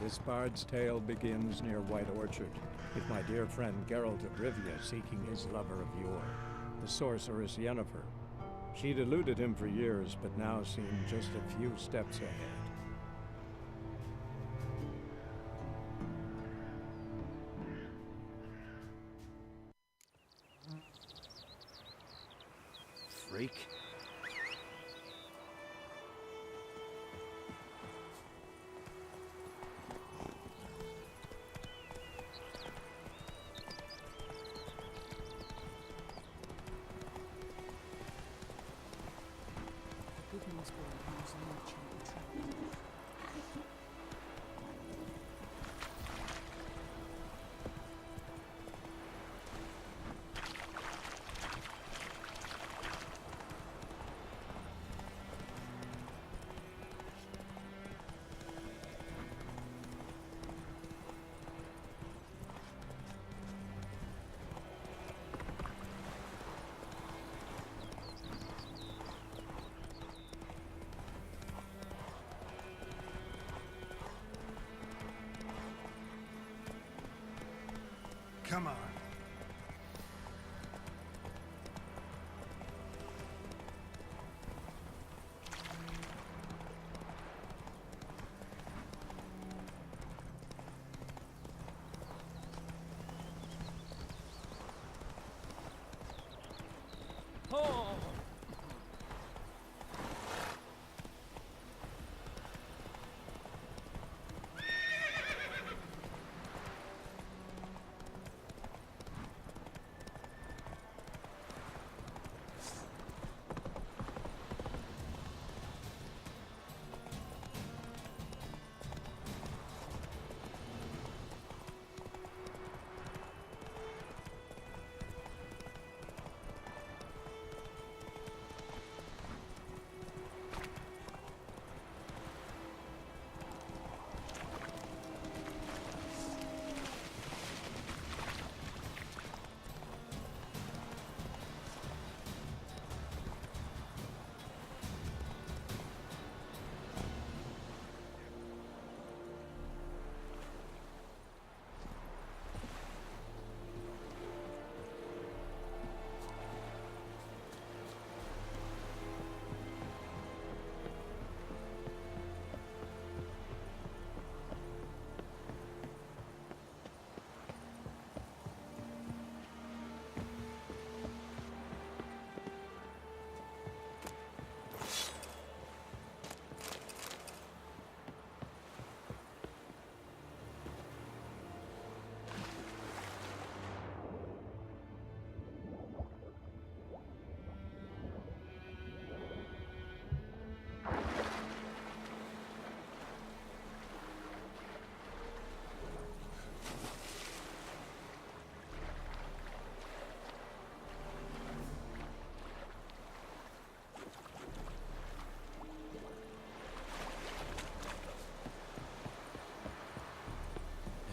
This bard's tale begins near White Orchard, with my dear friend Geralt of Rivia seeking his lover of yore, the sorceress Yennefer. She'd eluded him for years, but now seemed just a few steps ahead. Freak. Come on. Oh!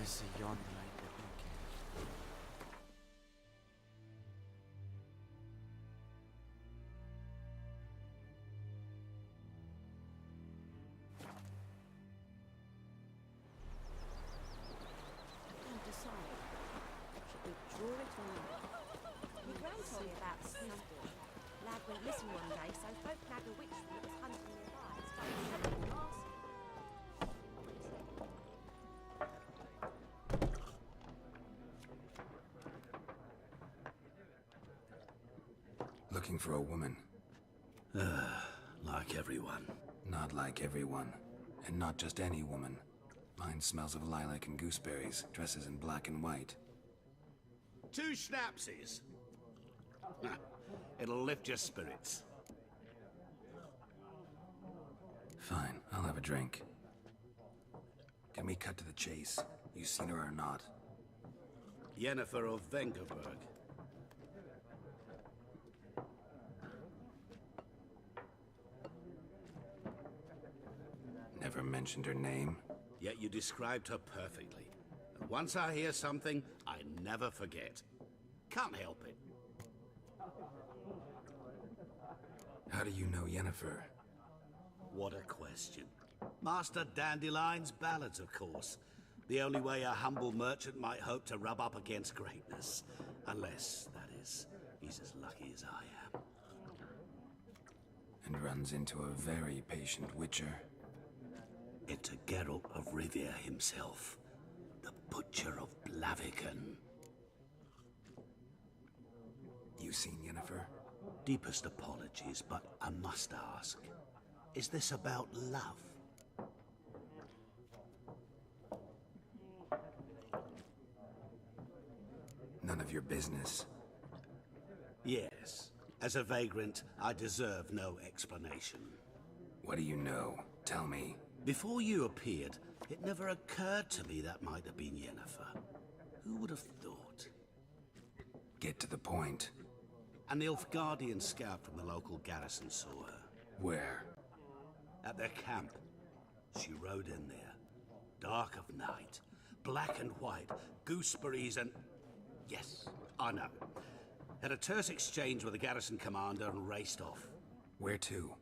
It's a yawn night that we can't decide. Should we draw it or not? My gran told me about Snowball. Lad went missing one day, so folk nagged a witch that was hunting nearby and started telling us. Looking for a woman. like everyone. Not like everyone. And not just any woman. Mine smells of lilac and gooseberries, dresses in black and white. 2 schnapsies. It'll lift your spirits. Fine, I'll have a drink. Can we cut to the chase? You seen her or not? Yennefer of Vengerberg. Never mentioned her name. Yet you described her perfectly. And once I hear something, I never forget. Can't help it. How do you know Yennefer? What a question. Master Dandelion's ballads, of course. The only way a humble merchant might hope to rub up against greatness. Unless, that is, he's as lucky as I am. And runs into a very patient witcher. Into Geralt of Rivia himself, the Butcher of Blaviken. You seen Yennefer? Deepest apologies, but I must ask, is this about love? None of your business. Yes. As a vagrant, I deserve no explanation. What do you know? Tell me. Before you appeared, it never occurred to me that might have been Yennefer. Who would have thought? Get to the point. An Nilfgaardian scout from the local garrison saw her. Where? At their camp. She rode in there. Dark of night. Black and white. Gooseberries and... Yes, I know. Had a terse exchange with the garrison commander and raced off. Where to?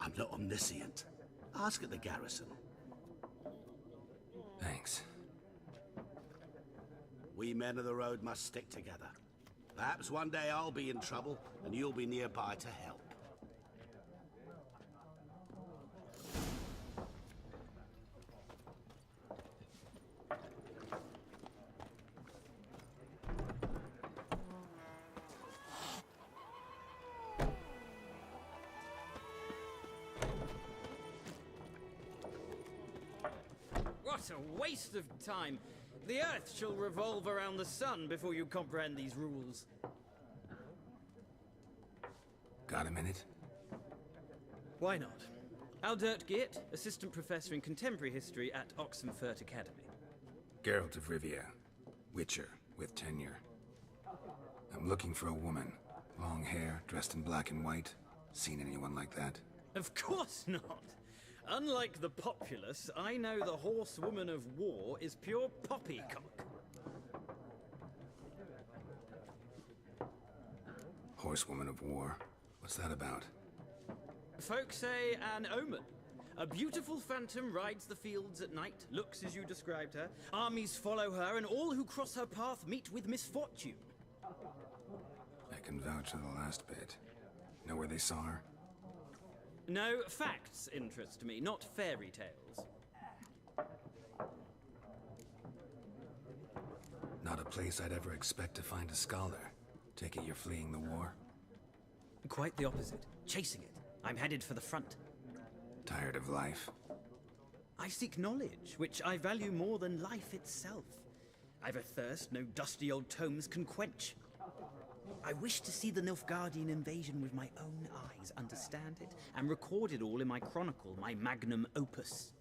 I'm not omniscient. Ask at the garrison. Thanks. We men of the road must stick together. Perhaps one day I'll be in trouble and you'll be nearby to help. What a waste of time! The Earth shall revolve around the sun before you comprehend these rules. Got a minute? Why not? Aldert Geert, Assistant Professor in Contemporary History at Oxenfurt Academy. Geralt of Rivia. Witcher, with tenure. I'm looking for a woman. Long hair, dressed in black and white. Seen anyone like that? Of course not! Unlike the populace, I know the horsewoman of war is pure poppycock. Horsewoman of war. What's that about? Folk say an omen. A beautiful phantom rides the fields at night, looks as you described her. Armies follow her, and all who cross her path meet with misfortune. I can vouch for the last bit. Know where they saw her? No, facts interest me, not fairy tales. Not a place I'd ever expect to find a scholar. Take it you're fleeing the war? Quite the opposite. Chasing it. I'm headed for the front. Tired of life? I seek knowledge, which I value more than life itself. I've a thirst no dusty old tomes can quench. I wish to see the Nilfgaardian invasion with my own eyes, understand it, and record it all in my chronicle, my magnum opus.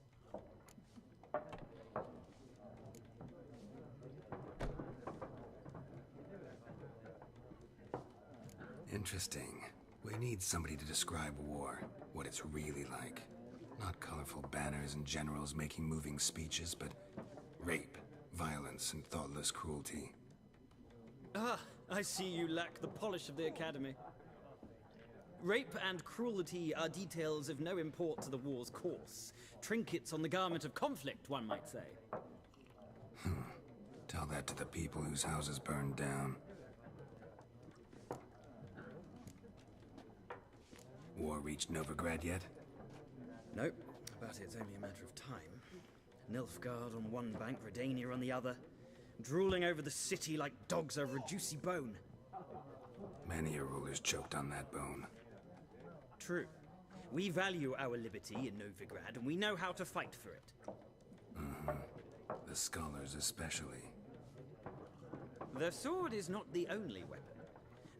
Interesting. We need somebody to describe war, what it's really like. Not colorful banners and generals making moving speeches, but rape, violence, and thoughtless cruelty. Ah, I see you lack the polish of the Academy. Rape and cruelty are details of no import to the war's course. Trinkets on the garment of conflict, one might say. Tell that to the people whose houses burned down. War reached Novigrad yet? Nope, but it's only a matter of time. Nilfgaard on one bank, Redania on the other. Drooling over the city like dogs over a juicy bone. Many a ruler's choked on that bone. True. We value our liberty in Novigrad, and we know how to fight for it. The scholars especially. The sword is not the only weapon.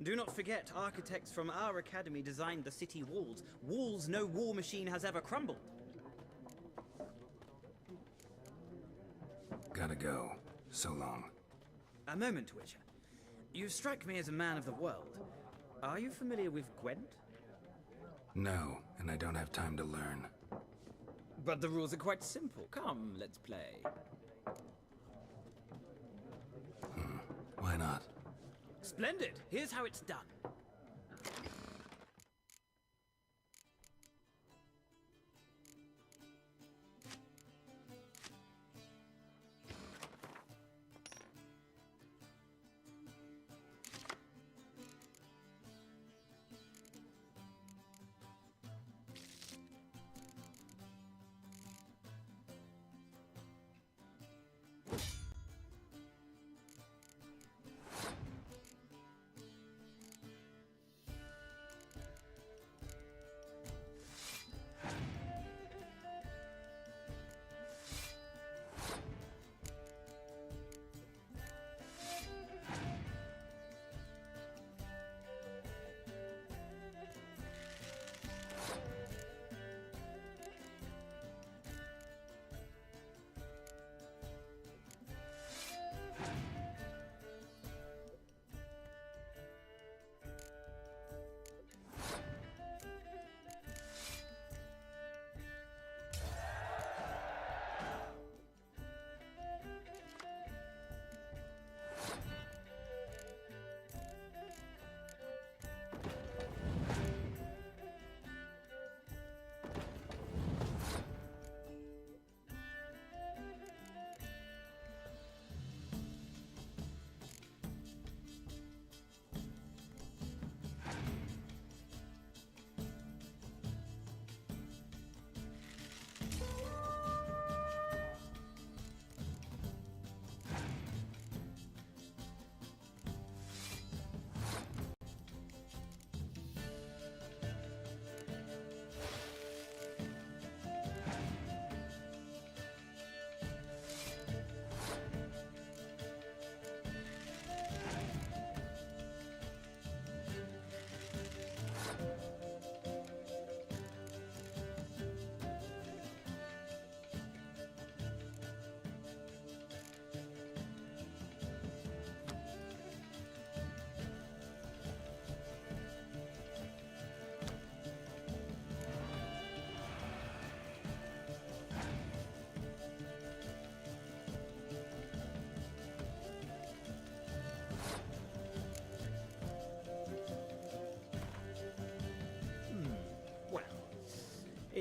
Do not forget, architects from our academy designed the city walls. Walls no war machine has ever crumbled. Gotta go. So long. A moment, Witcher. You strike me as a man of the world. Are you familiar with Gwent? No, and I don't have time to learn. But the rules are quite simple. Come, let's play. Why not? Splendid. Here's how it's done.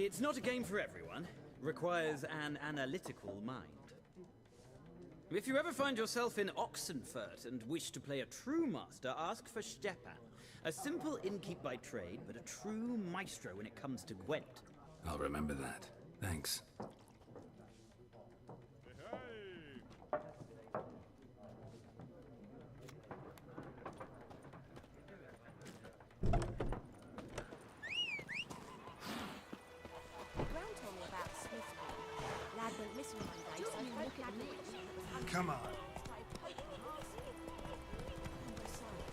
It's not a game for everyone. Requires an analytical mind. If you ever find yourself in Oxenfurt and wish to play a true master, ask for Stepan. A simple innkeep by trade, but a true maestro when it comes to Gwent. I'll remember that. Thanks. Brown told me about the Smith boy. Lad went missing one day, so I hope Lad will reach him. Come on. Started poking him off. And besides,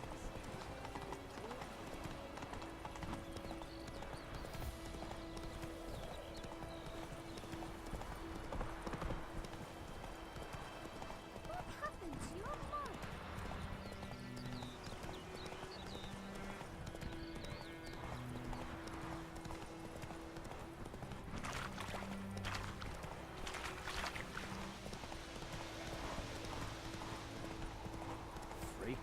what happened to your mind? Freak.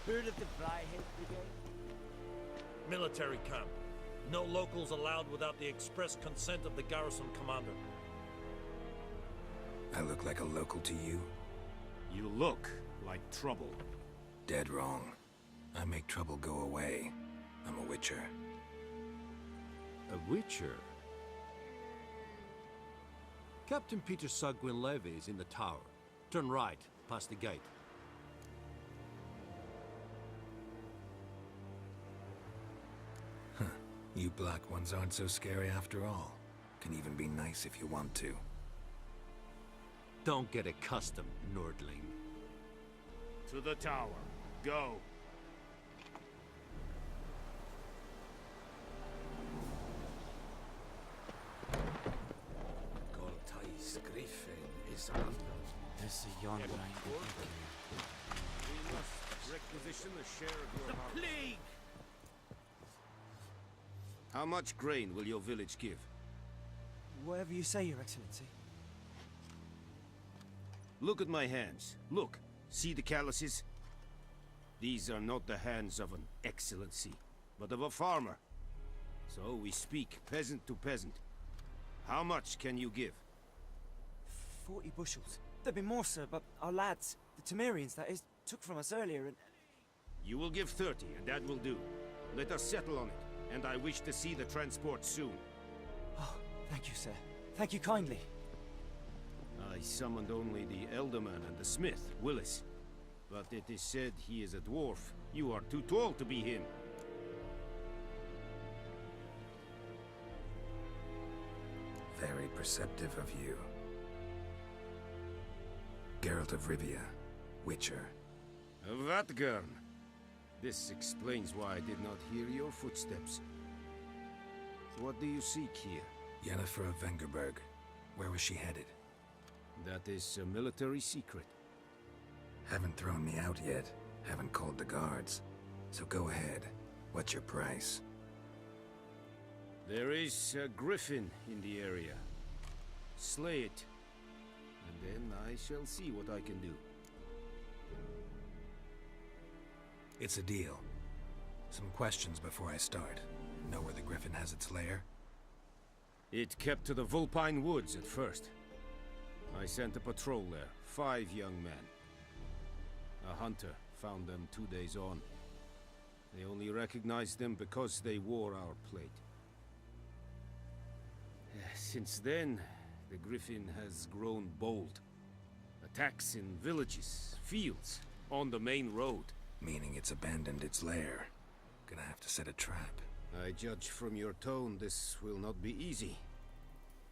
Heard of the Flyhead Brigade? Military camp. No locals allowed without the express consent of the garrison commander. I look like a local to you? You look like trouble. Dead wrong. I make trouble go away. I'm a witcher. A witcher? Captain Peter Sagwin Levy is in the tower. Turn right, past the gate. You black ones aren't so scary after all. Can even be nice if you want to. Don't get accustomed, Nordling. To the tower. Go. This is yon We must requisition a share of your harvest. plague! How much grain will your village give? Whatever you say, Your Excellency. Look at my hands. Look. See the calluses? These are not the hands of an excellency, but of a farmer. So we speak peasant to peasant. How much can you give? 40 bushels. There'd be more, sir, but our lads, the Temerians, that is, took from us earlier and... You will give 30, and that will do. Let us settle on it, and I wish to see the transport soon. Oh, thank you, sir. Thank you kindly. I summoned only the Elderman and the smith, Willis. But it is said he is a dwarf. You are too tall to be him. Very perceptive of you. Geralt of Rivia, Witcher. Vatgern. This explains why I did not hear your footsteps. What do you seek here? Yennefer of Vengerberg. Where was she headed? That is a military secret. Haven't thrown me out yet, Haven't called the guards. So go ahead. What's your price? There is a griffin in the area. Slay it, and then I shall see what I can do. It's a deal. Some questions before I start. Know where the griffin has its lair? It kept to the Vulpine Woods at first. I sent a patrol there, 5 young men. A hunter found them 2 days on. They only recognized them because they wore our plate. Since then, the griffin has grown bold. Attacks in villages, fields, on the main road. Meaning it's abandoned its lair. Gonna have to set a trap. I judge from your tone this will not be easy.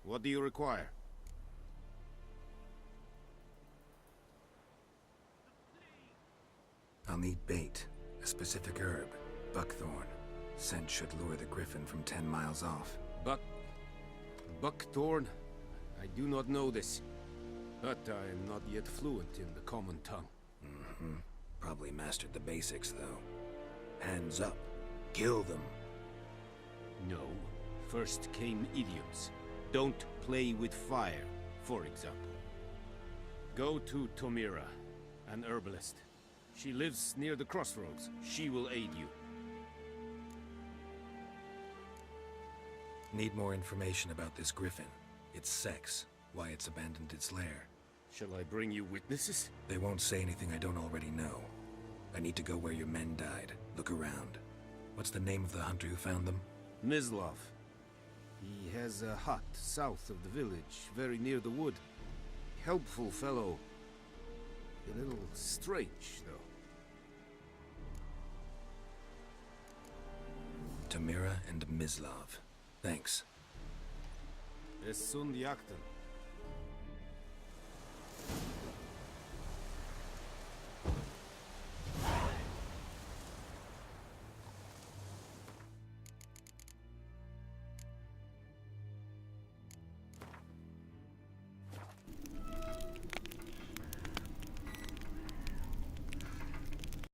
What do you require? I'll need bait. A specific herb. Buckthorn. Scent should lure the griffin from 10 miles off. Buckthorn? I do not know this. But I am not yet fluent in the common tongue. Mm-hmm. Probably mastered the basics, though. Hands up. Kill them. No. First came idioms. Don't play with fire, for example. Go to Tomira, an herbalist. She lives near the crossroads. She will aid you. Need more information about this griffin. Its sex, why it's abandoned its lair. Shall I bring you witnesses? They won't say anything I don't already know. I need to go where your men died. Look around. What's the name of the hunter who found them? Mislav. He has a hut south of the village, very near the wood. Helpful fellow. A little strange, though. Tomira and Mislav. Thanks. Es sunt jakten.